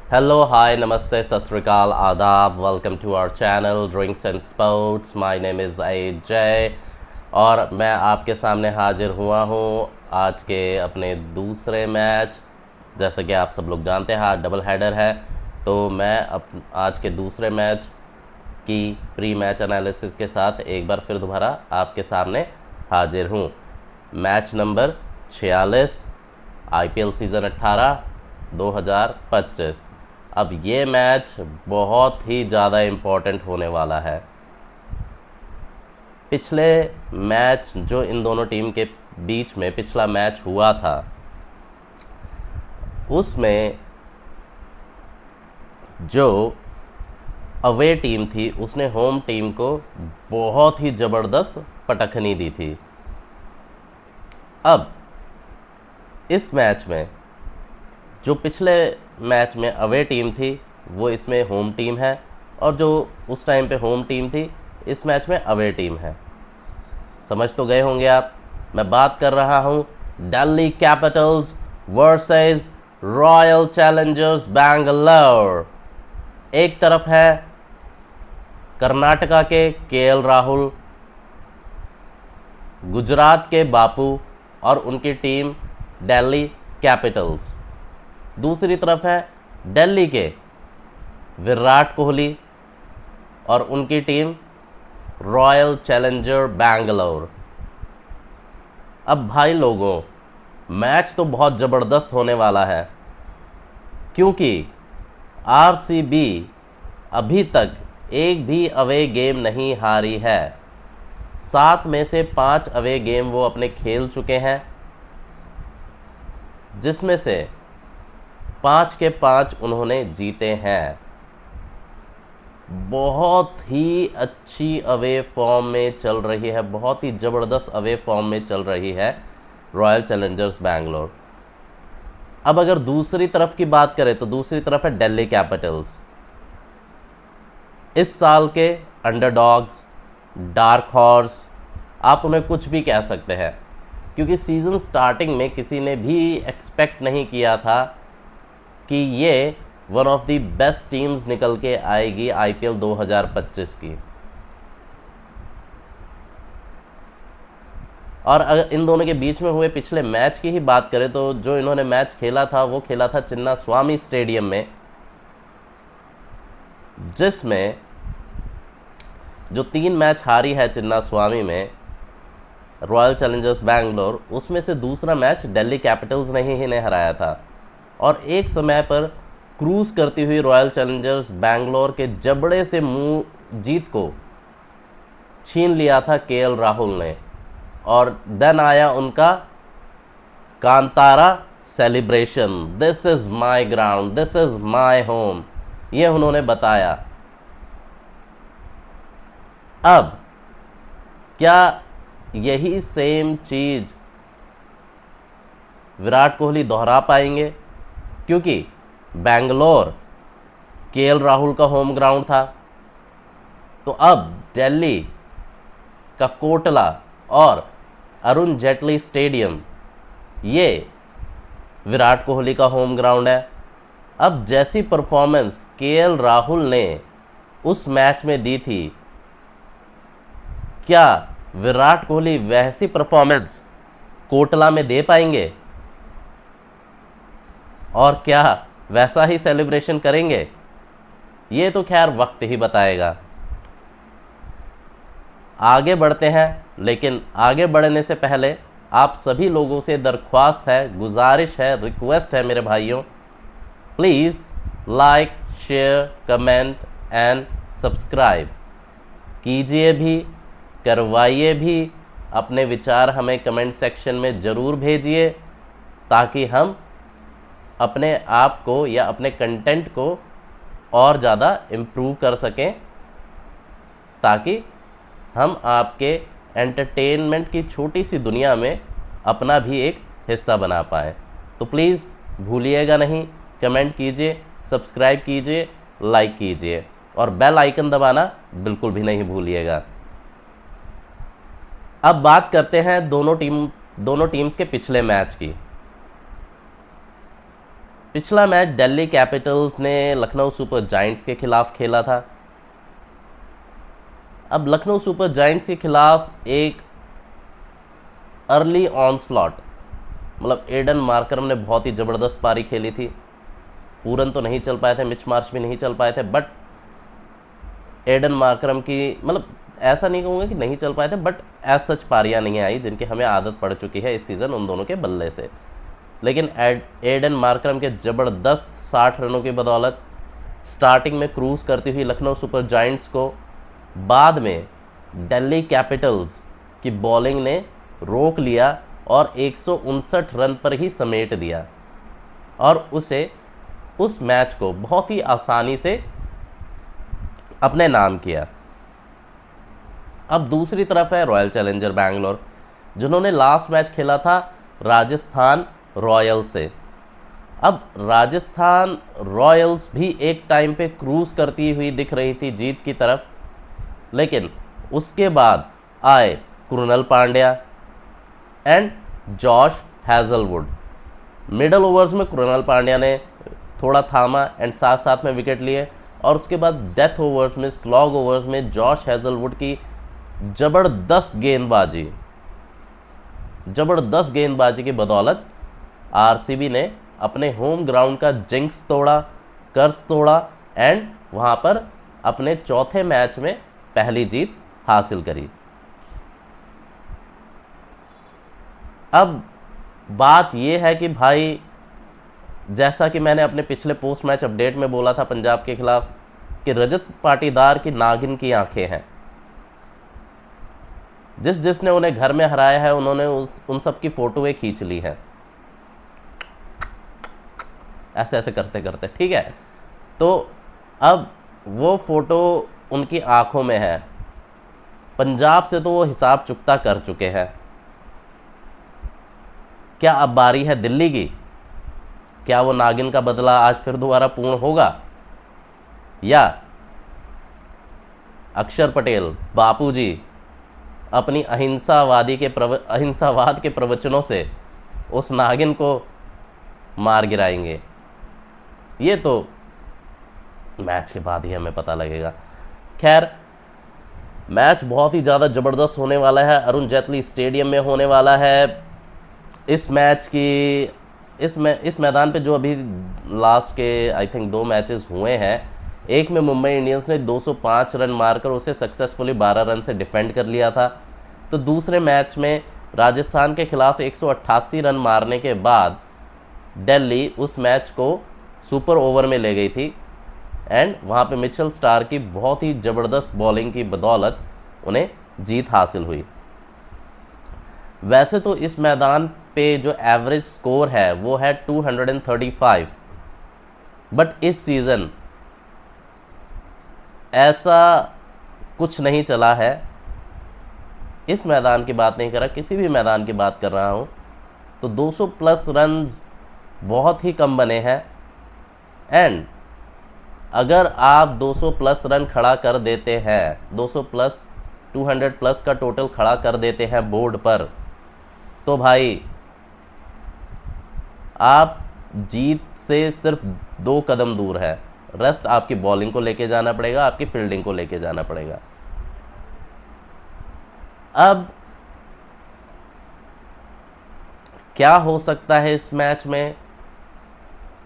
Hello hi नमस्ते सत श्री अकाल आदाब। Welcome to our channel drinks and sports. My name is Ajay और मैं आपके सामने हाजिर हुआ हूँ आज के अपने दूसरे मैच। जैसे कि आप सब लोग जानते हैं आज डबल हेडर है, तो मैं आज के दूसरे मैच की प्री मैच एनालिसिस के साथ एक बार फिर दोबारा आपके सामने हाजिर हूँ। Match number 46 IPL season 18 2025। अब ये मैच बहुत ही ज़्यादा इम्पोर्टेंट होने वाला है। पिछले मैच जो इन दोनों टीम के बीच में पिछला मैच हुआ था, उसमें जो अवे टीम थी उसने होम टीम को बहुत ही ज़बरदस्त पटखनी दी थी। अब इस मैच में जो पिछले मैच में अवे टीम थी वो इसमें होम टीम है, और जो उस टाइम पे होम टीम थी इस मैच में अवे टीम है। समझ तो गए होंगे आप। मैं बात कर रहा हूँ Delhi Capitals versus royal Challengers Bangalore. एक तरफ है कर्नाटका के KL राहुल, गुजरात के बापू और उनकी टीम दिल्ली कैपिटल्स। दूसरी तरफ है दिल्ली के विराट कोहली और उनकी टीम रॉयल चैलेंजर बैंगलोर। अब भाई लोगों, मैच तो बहुत ज़बरदस्त होने वाला है, क्योंकि RCB अभी तक एक भी अवे गेम नहीं हारी है। 7 में से 5 अवे गेम वो अपने खेल चुके हैं, जिसमें से 5 के 5 उन्होंने जीते हैं। बहुत ही अच्छी अवे फॉर्म में चल रही है, बहुत ही ज़बरदस्त अवे फॉर्म में चल रही है रॉयल चैलेंजर्स बैंगलोर। अब अगर दूसरी तरफ की बात करें तो दूसरी तरफ है दिल्ली कैपिटल्स। इस साल के अंडरडॉग्स, डार्क हॉर्स, आप उन्हें कुछ भी कह सकते हैं, क्योंकि सीज़न स्टार्टिंग में किसी ने भी एक्सपेक्ट नहीं किया था कि ये one of the best teams निकल के आएगी IPL 2025 की। और अगर इन दोनों के बीच में हुए पिछले मैच की ही बात करें तो जो इन्होंने मैच खेला था वो खेला था चिन्नास्वामी स्टेडियम में, जिसमें जो 3 मैच हारी है चिन्नास्वामी में रॉयल चैलेंजर्स बैंगलोर, उसमें से दूसरा मैच दिल्ली कैपिटल्स ने ही ने हराया था। और एक समय पर क्रूज करती हुई रॉयल चैलेंजर्स बैंगलोर के जबड़े से मुंह जीत को छीन लिया था KL राहुल ने, और देन आया उनका Kantara celebration. This is my ground, this is my home, ये उन्होंने बताया। अब क्या यही सेम चीज़ विराट कोहली दोहरा पाएंगे? क्योंकि बैंगलोर KL राहुल का होम ग्राउंड था, तो अब दिल्ली का कोटला और अरुण जेटली स्टेडियम ये विराट कोहली का होम ग्राउंड है। अब जैसी परफॉर्मेंस KL राहुल ने उस मैच में दी थी, क्या विराट कोहली वैसी परफॉर्मेंस कोटला में दे पाएंगे? और क्या वैसा ही सेलिब्रेशन करेंगे? ये तो खैर वक्त ही बताएगा। आगे बढ़ते हैं, लेकिन आगे बढ़ने से पहले आप सभी लोगों से दरख्वास्त है, गुजारिश है, रिक्वेस्ट है मेरे भाइयों, please like, share, comment and subscribe कीजिए भी, करवाइए भी। अपने विचार हमें कमेंट सेक्शन में ज़रूर भेजिए, ताकि हम अपने आप को या अपने कंटेंट को और ज़्यादा इम्प्रूव कर सकें, ताकि हम आपके एंटरटेनमेंट की छोटी सी दुनिया में अपना भी एक हिस्सा बना पाएँ। तो प्लीज़ भूलिएगा नहीं, कमेंट कीजिए, सब्सक्राइब कीजिए, लाइक कीजिए और बेल आइकन दबाना बिल्कुल भी नहीं भूलिएगा। अब बात करते हैं दोनों टीम्स के पिछले मैच की। पिछला मैच दिल्ली कैपिटल्स ने लखनऊ सुपर जायंट्स के खिलाफ खेला था। अब लखनऊ सुपर जायंट्स के खिलाफ एक अर्ली ऑनस्लॉट, मतलब एडन मार्करम ने बहुत ही ज़बरदस्त पारी खेली थी। पूरन तो नहीं चल पाए थे, मिच मार्श भी नहीं चल पाए थे, बट एडन मार्करम की, मतलब ऐसा नहीं कहूँगा कि नहीं चल पाए थे, बट एज सच पारियाँ नहीं आई जिनकी हमें आदत पड़ चुकी है इस सीज़न उन दोनों के बल्ले से। लेकिन एडन मार्करम के ज़बरदस्त 60 रनों की बदौलत स्टार्टिंग में क्रूज करती हुई लखनऊ सुपर जायंट्स को बाद में दिल्ली कैपिटल्स की बॉलिंग ने रोक लिया और 159 रन पर ही समेट दिया और उस मैच को बहुत ही आसानी से अपने नाम किया। अब दूसरी तरफ है रॉयल चैलेंजर बैंगलोर, जिन्होंने लास्ट मैच खेला था राजस्थान रॉयल्स से। अब राजस्थान रॉयल्स भी एक टाइम पे क्रूज करती हुई दिख रही थी जीत की तरफ, लेकिन उसके बाद आए Krunal Pandya and Josh Hazlewood. Middle overs में कृणाल पांड्या ने थोड़ा थामा एंड साथ साथ में विकेट लिए, और उसके बाद डेथ ओवर्स में, स्लॉग ओवर्स में जॉश हैजलवुड की ज़बरदस्त गेंदबाजी की बदौलत आरसीबी ने अपने होम ग्राउंड का जिंक्स तोड़ा, कर्ज तोड़ा एंड वहाँ पर अपने चौथे मैच में पहली जीत हासिल करी। अब बात यह है कि भाई, जैसा कि मैंने अपने पिछले पोस्ट मैच अपडेट में बोला था पंजाब के खिलाफ कि रजत पाटीदार की नागिन की आंखें हैं। जिसने उन्हें घर में हराया है उन्होंने उन सब की फोटोएं खींच ली हैं, ऐसे ऐसे करते करते, ठीक है। तो अब वो फोटो उनकी आंखों में है। पंजाब से तो वो हिसाब चुकता कर चुके हैं। क्या अब बारी है दिल्ली की? क्या वो नागिन का बदला आज फिर दोबारा पूर्ण होगा, या अक्षर पटेल बापूजी अपनी अहिंसावाद के प्रवचनों से उस नागिन को मार गिराएंगे? ये तो मैच के बाद ही हमें पता लगेगा। खैर, मैच बहुत ही ज़्यादा ज़बरदस्त होने वाला है, अरुण जेटली स्टेडियम में होने वाला है। इस मैदान पे जो अभी लास्ट के आई थिंक 2 मैचेस हुए हैं, एक में मुंबई इंडियंस ने 205 रन मारकर उसे सक्सेसफुली 12 रन से डिफेंड कर लिया था, तो दूसरे मैच में राजस्थान के खिलाफ 188 रन मारने के बाद दिल्ली उस मैच को सुपर ओवर में ले गई थी एंड वहाँ पे मिचेल स्टार की बहुत ही ज़बरदस्त बॉलिंग की बदौलत उन्हें जीत हासिल हुई। वैसे तो इस मैदान पे जो एवरेज स्कोर है वो है 235, बट इस सीज़न ऐसा कुछ नहीं चला है। इस मैदान की बात नहीं कर रहा, किसी भी मैदान की बात कर रहा हूँ, तो 200 प्लस रन्स बहुत ही कम बने हैं। एंड अगर आप 200 प्लस रन खड़ा कर देते हैं, 200 प्लस 200 प्लस का टोटल खड़ा कर देते हैं बोर्ड पर, तो भाई आप जीत से सिर्फ 2 कदम दूर है। रेस्ट आपकी बॉलिंग को लेके जाना पड़ेगा, आपकी फील्डिंग को लेके जाना पड़ेगा। अब क्या हो सकता है इस मैच में,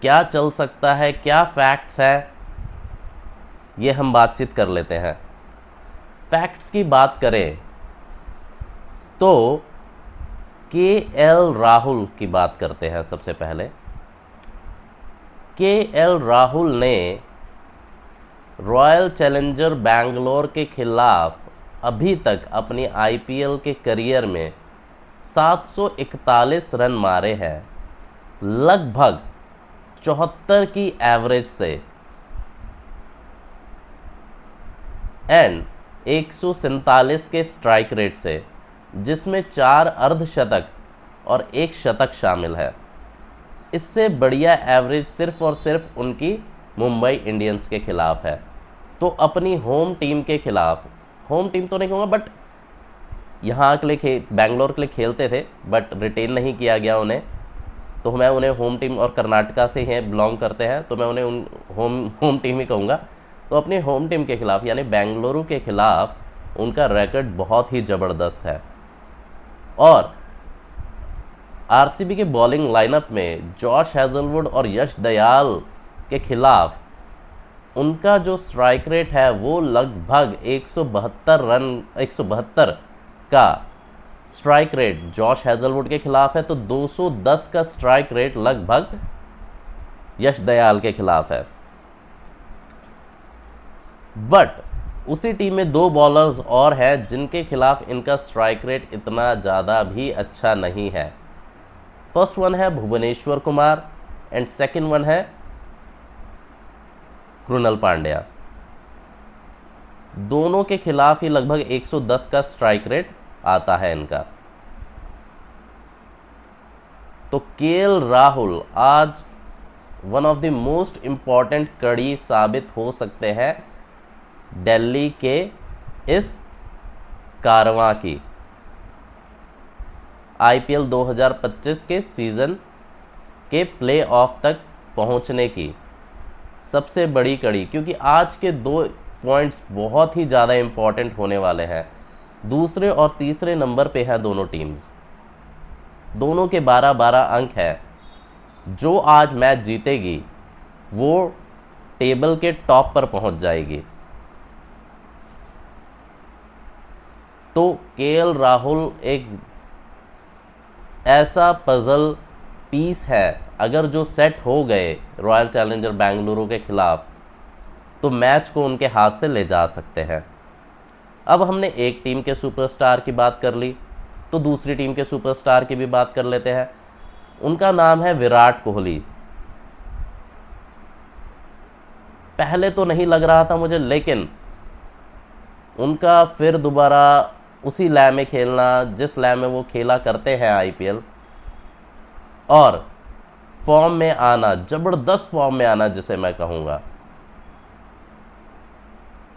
क्या चल सकता है, क्या फैक्ट्स है, ये हम बातचीत कर लेते हैं। फैक्ट्स की बात करें तो केएल राहुल की बात करते हैं। सबसे पहले केएल राहुल ने रॉयल चैलेंजर बैंगलोर के खिलाफ अभी तक अपनी आईपीएल के करियर में 741 रन मारे हैं, लगभग 74 की एवरेज से, एंड 147 के स्ट्राइक रेट से, जिसमें 4 अर्धशतक और 1 शतक शामिल है। इससे बढ़िया एवरेज सिर्फ और सिर्फ उनकी मुंबई इंडियंस के खिलाफ है। तो अपनी होम टीम के खिलाफ, होम टीम तो नहीं कहूँगा बट यहाँ के लिए बैंगलोर के लिए खेलते थे, बट रिटेन नहीं किया गया उन्हें, तो मैं उन्हें होम टीम, और कर्नाटका से ही बिलोंग करते हैं तो मैं उन्हें होम टीम ही कहूँगा। तो अपनी होम टीम के खिलाफ यानी बेंगलुरु के खिलाफ उनका रिकॉर्ड बहुत ही ज़बरदस्त है। और आरसीबी के बॉलिंग लाइनअप में जॉश हेजलवुड और यश दयाल के खिलाफ उनका जो स्ट्राइक रेट है वो लगभग 172 का स्ट्राइक रेट जॉश हेजलवुड के खिलाफ है, तो 210 का स्ट्राइक रेट लगभग यश दयाल के खिलाफ है। बट उसी टीम में 2 बॉलर्स और हैं जिनके खिलाफ इनका स्ट्राइक रेट इतना ज़्यादा भी अच्छा नहीं है। फर्स्ट वन है Bhuvneshwar Kumar and second one है कृणाल पांड्या। दोनों के खिलाफ ही लगभग 110 का स्ट्राइक रेट आता है इनका। तो केएल राहुल आज one of the most important कड़ी साबित हो सकते हैं दिल्ली के इस कारवां की, आईपीएल 2025 के सीज़न के प्लेऑफ तक पहुंचने की सबसे बड़ी कड़ी, क्योंकि आज के 2 पॉइंट्स बहुत ही ज़्यादा इम्पॉर्टेंट होने वाले हैं। दूसरे और तीसरे नंबर पे हैं दोनों टीम्स, दोनों के 12-12 अंक है। जो आज मैच जीतेगी वो टेबल के टॉप पर पहुंच जाएगी। तो केएल राहुल एक ऐसा पजल पीस है, अगर जो सेट हो गए रॉयल चैलेंजर बेंगलुरु के खिलाफ तो मैच को उनके हाथ से ले जा सकते हैं। अब हमने एक टीम के सुपरस्टार की बात कर ली, तो दूसरी टीम के सुपरस्टार की भी बात कर लेते हैं। उनका नाम है विराट कोहली। पहले तो नहीं लग रहा था मुझे, लेकिन उनका फिर दोबारा उसी लय में खेलना जिस लय में वो खेला करते हैं आईपीएल, और फॉर्म में आना, ज़बरदस्त फॉर्म में आना जिसे मैं कहूँगा।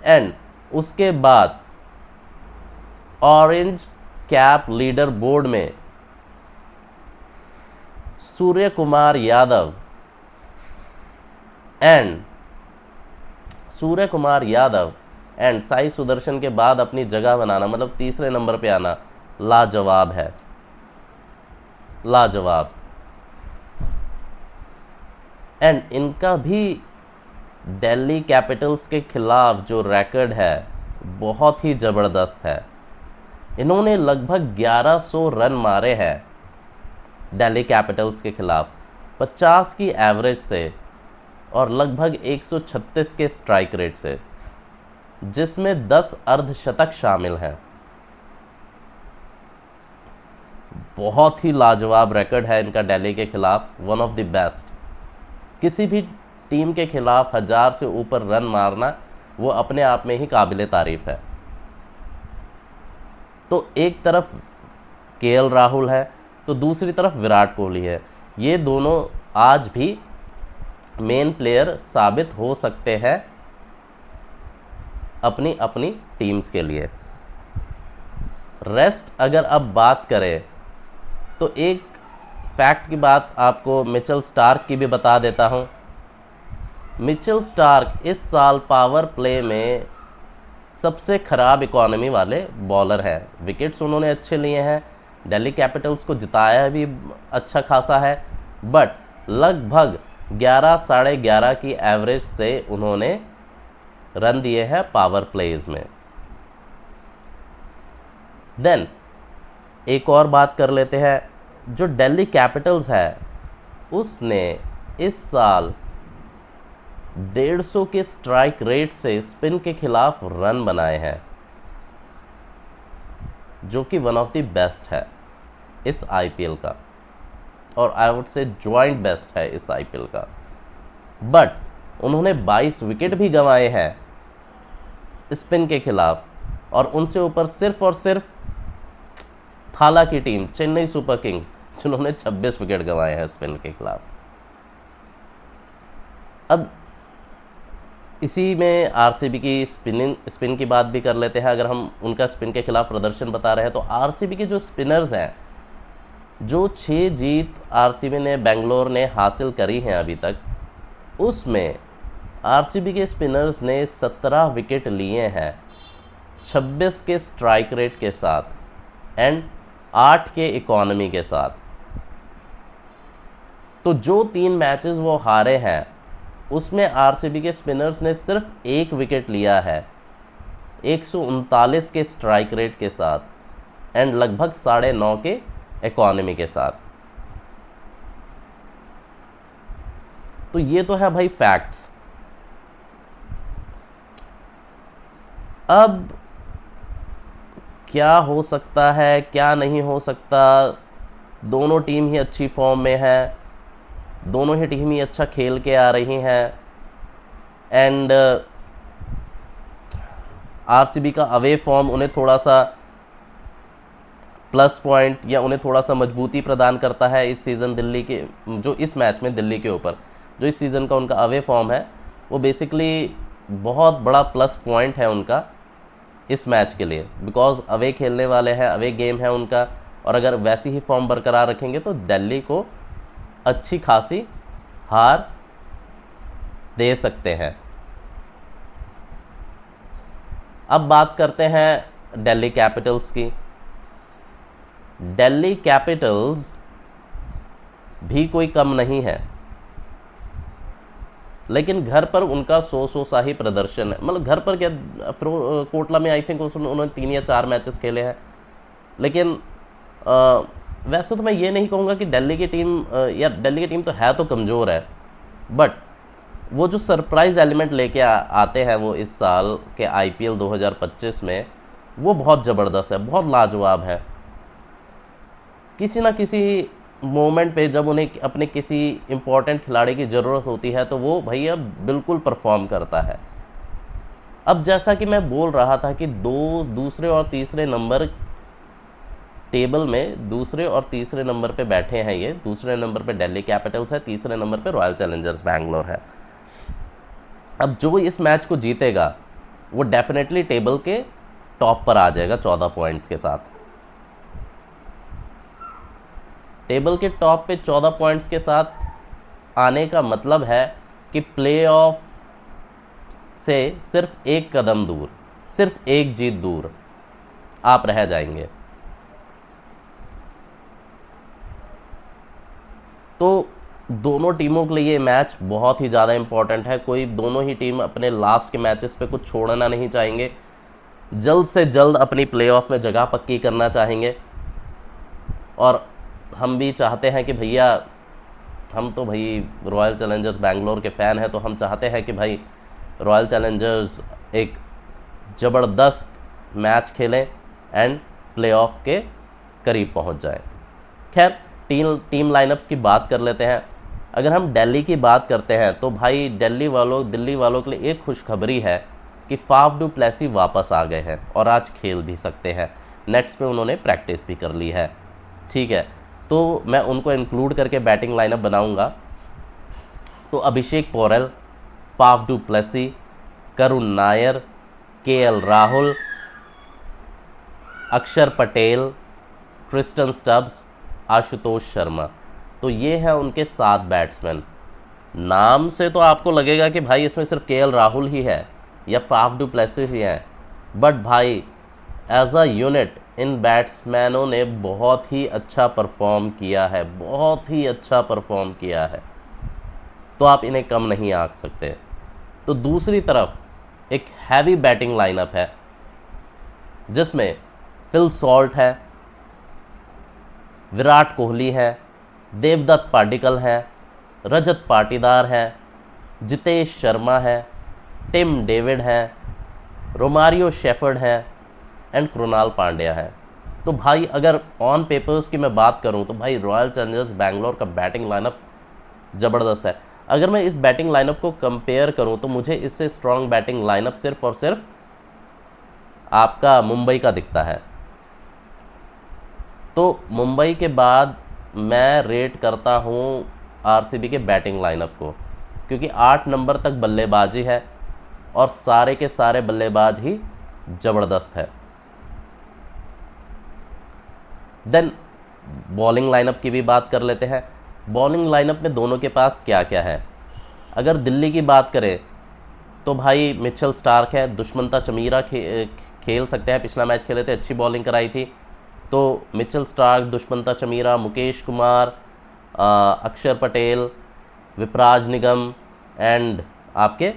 एंड उसके बाद ऑरेंज कैप लीडर बोर्ड में सूर्य कुमार यादव एंड साई सुदर्शन के बाद अपनी जगह बनाना, मतलब तीसरे नंबर पे आना, लाजवाब है, लाजवाब। एंड इनका भी दिल्ली कैपिटल्स के खिलाफ जो रिकॉर्ड है बहुत ही ज़बरदस्त है। इन्होंने लगभग 1100 रन मारे हैं दिल्ली कैपिटल्स के खिलाफ 50 की एवरेज से और लगभग 136 के स्ट्राइक रेट से, जिसमें 10 अर्धशतक शामिल हैं। बहुत ही लाजवाब रिकॉर्ड है इनका दिल्ली के खिलाफ, वन ऑफ द बेस्ट। किसी भी टीम के खिलाफ 1000 से ऊपर रन मारना वो अपने आप में ही काबिले तारीफ है। तो एक तरफ केएल राहुल है तो दूसरी तरफ विराट कोहली है। ये दोनों आज भी मेन प्लेयर साबित हो सकते हैं अपनी अपनी टीम्स के लिए। रेस्ट अगर अब बात करें तो एक फैक्ट की बात आपको मिचेल स्टार्क की भी बता देता हूं। मिचेल स्टार्क इस साल पावर प्ले में सबसे ख़राब इकोनॉमी वाले बॉलर हैं। विकेट्स उन्होंने अच्छे लिए हैं, दिल्ली कैपिटल्स को जिताया भी अच्छा खासा है, बट लगभग 11 साढ़े 11 की एवरेज से उन्होंने रन दिए हैं पावर प्लेज में। देन एक और बात कर लेते हैं, जो दिल्ली कैपिटल्स है उसने इस साल 150 के स्ट्राइक रेट से स्पिन के खिलाफ रन बनाए हैं, जो कि वन ऑफ द बेस्ट है इस आईपीएल का, और I would say joint best है इस आईपीएल का। बट उन्होंने 22 विकेट भी गंवाए हैं स्पिन के खिलाफ, और उनसे ऊपर सिर्फ और सिर्फ थाला की टीम चेन्नई सुपर किंग्स, जिन्होंने 26 विकेट गंवाए हैं स्पिन के खिलाफ। अब इसी में आरसीबी की स्पिन की बात भी कर लेते हैं। अगर हम उनका स्पिन के खिलाफ प्रदर्शन बता रहे हैं तो आरसीबी के जो स्पिनर्स हैं जो 6 जीत आरसीबी ने बेंगलोर ने हासिल करी हैं अभी तक, उसमें आरसीबी के स्पिनर्स ने 17 विकेट लिए हैं 26 के स्ट्राइक रेट के साथ एंड 8 के इकोनॉमी के साथ। तो जो 3 मैचेस वो हारे हैं उसमें आरसीबी के स्पिनर्स ने सिर्फ 1 विकेट लिया है 139 के स्ट्राइक रेट के साथ एंड लगभग 9.5 के इकोनॉमी के साथ। तो ये तो है भाई फैक्ट्स। अब क्या हो सकता है क्या नहीं हो सकता, दोनों टीम ही अच्छी फॉर्म में है, दोनों ही टीम ही अच्छा खेल के आ रही हैं एंड आरसीबी का अवे फॉर्म उन्हें थोड़ा सा प्लस पॉइंट या उन्हें थोड़ा सा मजबूती प्रदान करता है इस सीज़न दिल्ली के, जो इस मैच में दिल्ली के ऊपर जो इस सीज़न का उनका अवे फॉर्म है वो बेसिकली बहुत बड़ा प्लस पॉइंट है उनका इस मैच के लिए, बिकॉज अवे खेलने वाले हैं, अवे गेम है उनका, और अगर वैसी ही फॉर्म बरकरार रखेंगे तो दिल्ली को अच्छी खासी हार दे सकते हैं। अब बात करते हैं दिल्ली कैपिटल्स की। दिल्ली कैपिटल्स भी कोई कम नहीं है, लेकिन घर पर उनका सो सा ही प्रदर्शन है। मतलब घर पर क्या, कोटला में आई थिंक उन्होंने 3 या 4 मैचेस खेले हैं, लेकिन वैसे तो मैं ये नहीं कहूँगा कि दिल्ली की टीम या दिल्ली की टीम तो है तो कमज़ोर है, बट वो जो सरप्राइज़ एलिमेंट लेके आते हैं वो इस साल के आईपीएल 2025 में वो बहुत ज़बरदस्त है, बहुत लाजवाब है। किसी ना किसी मोमेंट पे जब उन्हें अपने किसी इम्पोर्टेंट खिलाड़ी की ज़रूरत होती है तो वो भैया बिल्कुल परफॉर्म करता है। अब जैसा कि मैं बोल रहा था कि दूसरे और तीसरे नंबर टेबल में दूसरे और तीसरे नंबर पे बैठे हैं ये। दूसरे नंबर पे दिल्ली कैपिटल्स है, तीसरे नंबर पे रॉयल चैलेंजर्स बैंगलोर है। अब जो इस मैच को जीतेगा वो डेफिनेटली टेबल के टॉप पर आ जाएगा 14 पॉइंट्स के साथ। टेबल के टॉप पे 14 पॉइंट्स के साथ आने का मतलब है कि प्लेऑफ से सिर्फ 1 कदम दूर, सिर्फ 1 जीत दूर आप रह जाएंगे। तो दोनों टीमों के लिए ये मैच बहुत ही ज़्यादा इम्पॉर्टेंट है। दोनों ही टीम अपने लास्ट के मैचेस पे कुछ छोड़ना नहीं चाहेंगे, जल्द से जल्द अपनी प्लेऑफ में जगह पक्की करना चाहेंगे। और हम भी चाहते हैं कि भैया, हम तो भाई रॉयल चैलेंजर्स बैंगलोर के फ़ैन हैं, तो हम चाहते हैं कि भाई रॉयल चैलेंजर्स एक ज़बरदस्त मैच खेलें एंड प्लेऑफ के करीब पहुंच जाए। खैर, टीम लाइनअप्स की बात कर लेते हैं। अगर हम दिल्ली की बात करते हैं तो भाई दिल्ली वालों के लिए एक खुशखबरी है कि फाफ डू प्लेसी वापस आ गए हैं और आज खेल भी सकते हैं। नेट्स पे उन्होंने प्रैक्टिस भी कर ली है, ठीक है। तो मैं उनको इंक्लूड करके बैटिंग लाइनअप बनाऊंगा। तो अभिषेक Porel, Faf du Plessis, Karun Nair, KL Rahul, अक्षर पटेल, क्रिस्टन स्टब्स, आशुतोष शर्मा। तो ये है उनके 7 बैट्समैन। नाम से तो आपको लगेगा कि भाई इसमें सिर्फ केएल राहुल ही है या फाफ डू प्लेसी ही है, बट भाई एज अ यूनिट इन बैट्समैनों ने बहुत ही अच्छा परफॉर्म किया है, बहुत ही अच्छा परफॉर्म किया है। तो आप इन्हें कम नहीं आंक सकते। तो दूसरी तरफ एक हैवी बैटिंग लाइनअप है जिसमें फिल सॉल्ट है, विराट कोहली है, देवदत्त पाडिक्कल है, रजत पाटीदार है, जितेश शर्मा है, टिम डेविड है, रोमारियो शेफर्ड है एंड कृणाल पांड्या है। तो भाई अगर ऑन पेपर्स की मैं बात करूं तो भाई रॉयल चैलेंजर्स बैंगलोर का बैटिंग लाइनअप ज़बरदस्त है। अगर मैं इस बैटिंग लाइनअप को कंपेयर करूं तो मुझे इससे स्ट्रॉन्ग बैटिंग लाइनअप सिर्फ और सिर्फ आपका मुंबई का दिखता है। तो मुंबई के बाद मैं रेट करता हूं आरसीबी के बैटिंग लाइनअप को, क्योंकि 8 नंबर तक बल्लेबाजी है और सारे के सारे बल्लेबाज ही ज़बरदस्त है। देन बॉलिंग लाइनअप की भी बात कर लेते हैं। बॉलिंग लाइनअप में दोनों के पास क्या क्या है। अगर दिल्ली की बात करें तो भाई मिचेल स्टार्क है, दुष्मंता चमीरा खेल सकते हैं, पिछला मैच खेले थे, अच्छी बॉलिंग कराई थी। तो मिचेल स्टार्क, दुष्मंता चमीरा, मुकेश कुमार, अक्षर पटेल, विपराज निगम एंड आपके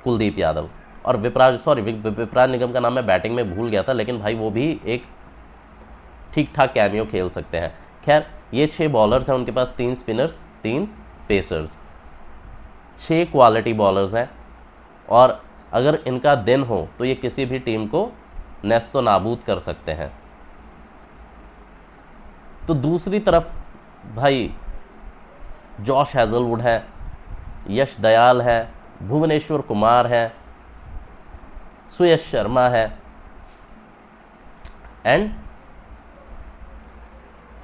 कुलदीप यादव। और विपराज निगम का नाम मैं बैटिंग में भूल गया था, लेकिन भाई वो भी एक ठीक ठाक कैमियो खेल सकते हैं। खैर ये 6 बॉलर्स हैं, उनके पास 3 स्पिनर्स 3 पेसर्स, 6 क्वालिटी बॉलर्स हैं। और अगर इनका दिन हो तो ये किसी भी टीम को नेस्तो नाबूद कर सकते हैं। तो दूसरी तरफ भाई जॉश हैजलवुड है, यश दयाल है, भुवनेश्वर कुमार है, सुयश शर्मा है एंड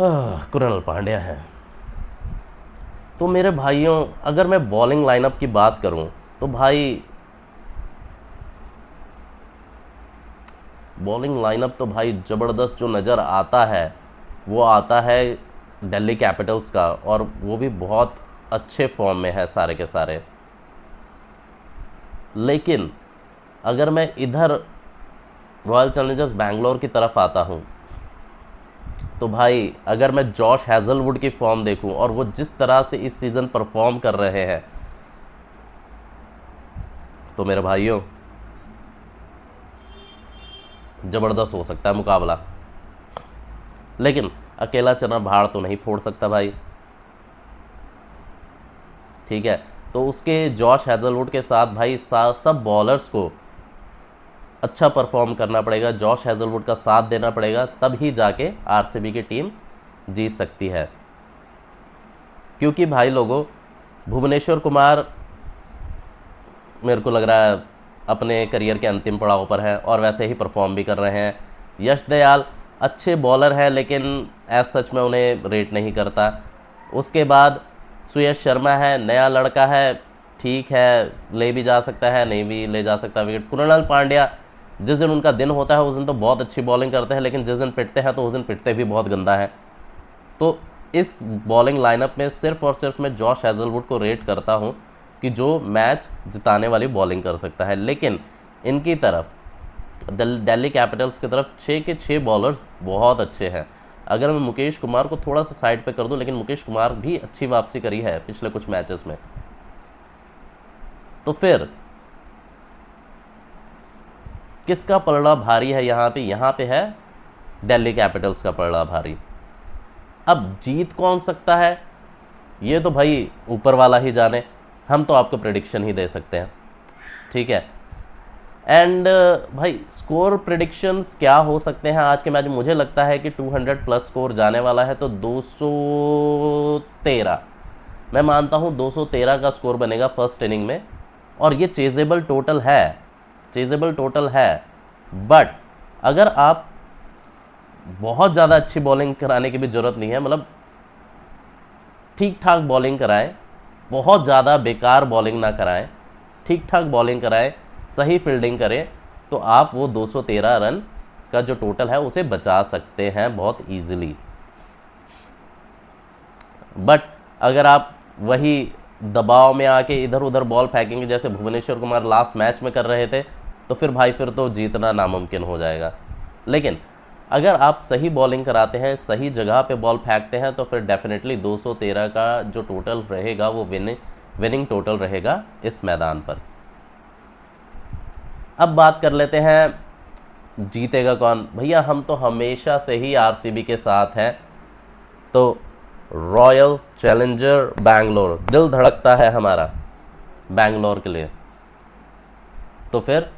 कृणाल पांड्या है। तो मेरे भाइयों अगर मैं बॉलिंग लाइनअप की बात करूं तो भाई बॉलिंग लाइनअप तो भाई ज़बरदस्त जो नज़र आता है वो आता है दिल्ली कैपिटल्स का, और वो भी बहुत अच्छे फॉर्म में है सारे के सारे। लेकिन अगर मैं इधर रॉयल चैलेंजर्स बैंगलोर की तरफ आता हूँ तो भाई अगर मैं जॉश हैजलवुड की फॉर्म देखूं और वो जिस तरह से इस सीज़न परफॉर्म कर रहे हैं तो मेरे भाइयों ज़बरदस्त हो सकता है मुकाबला। लेकिन अकेला चना भाड़ तो नहीं फोड़ सकता भाई, ठीक है। तो उसके जॉश हैजलवुड के साथ भाई सब बॉलर्स को अच्छा परफॉर्म करना पड़ेगा, जॉश हैजलवुड का साथ देना पड़ेगा, तब ही जाके आरसीबी की टीम जीत सकती है। क्योंकि भाई लोगों भुवनेश्वर कुमार मेरे को लग रहा है अपने करियर के अंतिम पड़ाव पर है और वैसे ही परफॉर्म भी कर रहे हैं। यश दयाल अच्छे बॉलर हैं लेकिन एज सच में उन्हें रेट नहीं करता। उसके बाद सुयश शर्मा है, नया लड़का है, ठीक है, ले भी जा सकता है, नहीं भी ले जा सकता विकेट। कृणाल पांड्या जिस दिन उनका दिन होता है उस दिन तो बहुत अच्छी बॉलिंग करते हैं, लेकिन जिस दिन पिटते हैं तो उस दिन पिटते भी बहुत गंदा है। तो इस बॉलिंग लाइनअप में सिर्फ और सिर्फ मैं जॉश हैजलवुड को रेट करता हूं कि जो मैच जिताने वाली बॉलिंग कर सकता है। लेकिन इनकी तरफ दिल्ली कैपिटल्स की तरफ 6 के 6 बॉलर्स बहुत अच्छे हैं। अगर मैं मुकेश कुमार को थोड़ा सा साइड पे कर दूं, लेकिन मुकेश कुमार भी अच्छी वापसी करी है पिछले कुछ मैचेस में, तो फिर किसका पलड़ा भारी है यहाँ पे है दिल्ली कैपिटल्स का पलड़ा भारी। अब जीत कौन सकता है ये तो भाई ऊपर वाला ही जाने, हम तो आपको प्रेडिक्शन ही दे सकते हैं, ठीक है। एंड भाई स्कोर प्रेडिक्शंस क्या हो सकते हैं आज के मैच में? मुझे लगता है कि 200 प्लस स्कोर जाने वाला है, तो 213 मैं मानता हूं 213 का स्कोर बनेगा फर्स्ट इनिंग में। और ये चेजेबल टोटल है, बट अगर आप बहुत ज़्यादा अच्छी बॉलिंग कराने की भी ज़रूरत नहीं है, मतलब ठीक ठाक बॉलिंग कराएं, बहुत ज़्यादा बेकार बॉलिंग ना कराएं, ठीक ठाक बॉलिंग कराएं, सही फील्डिंग करें, तो आप वो 213 रन का जो टोटल है उसे बचा सकते हैं बहुत ईजिली। बट अगर आप वही दबाव में आके इधर उधर बॉल फेंकेंगे जैसे भुवनेश्वर कुमार लास्ट मैच में कर रहे थे, तो फिर भाई फिर तो जीतना नामुमकिन हो जाएगा। लेकिन अगर आप सही बॉलिंग कराते हैं, सही जगह पे बॉल फेंकते हैं, तो फिर डेफिनेटली 213 का जो टोटल रहेगा वो विनिंग टोटल रहेगा इस मैदान पर। अब बात कर लेते हैं जीतेगा कौन। भैया हम तो हमेशा से ही आरसीबी के साथ हैं, तो रॉयल चैलेंजर बैंगलोर, दिल धड़कता है हमारा बैंगलोर के लिए। तो फिर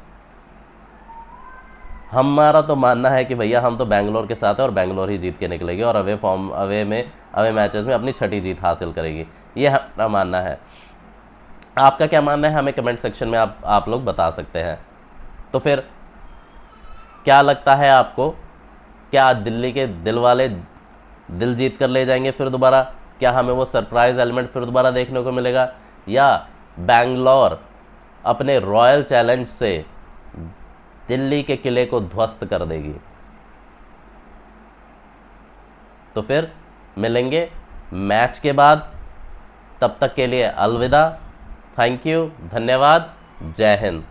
हमारा तो मानना है कि भैया हम तो बैंगलोर के साथ है और बैंगलोर ही जीत के निकलेगी और अवे मैचेस में अपनी 6ठी जीत हासिल करेगी, ये हमारा मानना है। आपका क्या मानना है हमें कमेंट सेक्शन में आप लोग बता सकते हैं। तो फिर क्या लगता है आपको, क्या दिल्ली के दिल वाले दिल जीत कर ले जाएंगे फिर दोबारा? क्या हमें वो सरप्राइज एलिमेंट फिर दोबारा देखने को मिलेगा, या बैंगलोर अपने रॉयल चैलेंज से दिल्ली के किले को ध्वस्त कर देगी? तो फिर मिलेंगे मैच के बाद। तब तक के लिए अलविदा। थैंक यू, धन्यवाद, जय हिंद।